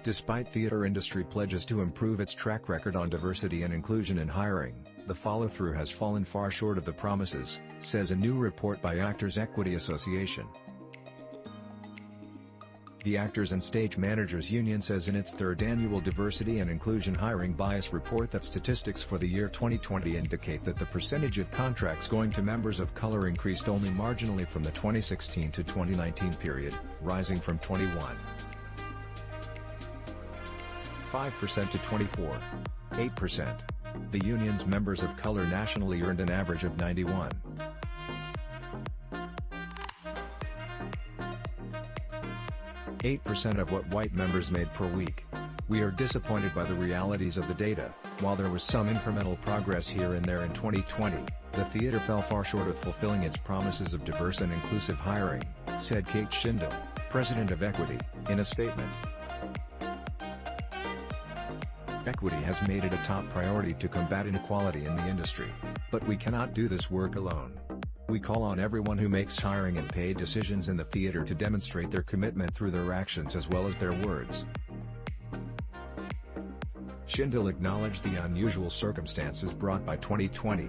Despite theater industry pledges to improve its track record on diversity and inclusion in hiring, the follow-through has fallen far short of the promises, says a new report by Actors Equity Association. The Actors and Stage Managers Union says in its third annual Diversity and Inclusion Hiring Bias Report that statistics for the year 2020 indicate that the percentage of contracts going to members of color increased only marginally from the 2016 to 2019 period, rising from 21.5% to 24.8%. The union's members of color nationally earned an average of 91.8% of what white members made per week. We are disappointed by the realities of the data. While there was some incremental progress here and there in 2020, the theater fell far short of fulfilling its promises of diverse and inclusive hiring, said Kate Shindle, president of Equity, in a statement. Equity has made it a top priority to combat inequality in the industry. But we cannot do this work alone. We call on everyone who makes hiring and pay decisions in the theater to demonstrate their commitment through their actions as well as their words. Shindle acknowledged the unusual circumstances brought by 2020.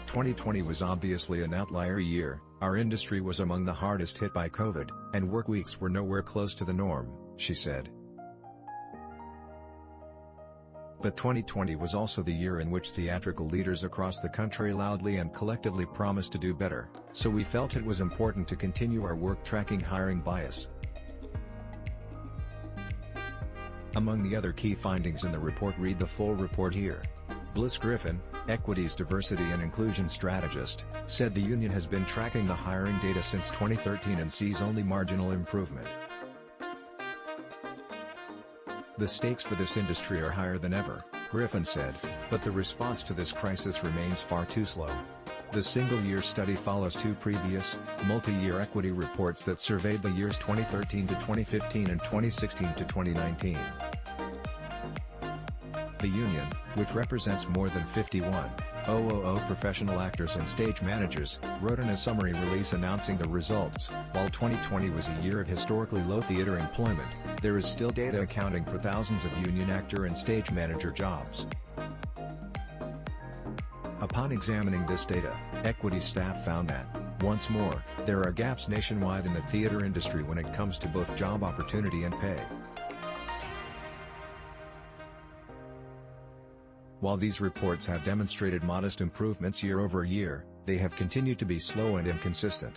2020 was obviously an outlier year. Our industry was among the hardest hit by COVID, and work weeks were nowhere close to the norm, she said. But 2020 was also the year in which theatrical leaders across the country loudly and collectively promised to do better, so we felt it was important to continue our work tracking hiring bias. Among the other key findings in the report, read the full report here. Bliss Griffin, Equity's diversity and inclusion strategist, said the union has been tracking the hiring data since 2013 and sees only marginal improvement. The stakes for this industry are higher than ever, Griffin said, but the response to this crisis remains far too slow. The single-year study follows two previous, multi-year equity reports that surveyed the years 2013 to 2015 and 2016 to 2019. The union, which represents more than 51,000 professional actors and stage managers, wrote in a summary release announcing the results. While 2020 was a year of historically low theater employment, there is still data accounting for thousands of union actor and stage manager jobs. Upon examining this data, Equity staff found that, once more, there are gaps nationwide in the theater industry when it comes to both job opportunity and pay. While these reports have demonstrated modest improvements year over year, they have continued to be slow and inconsistent.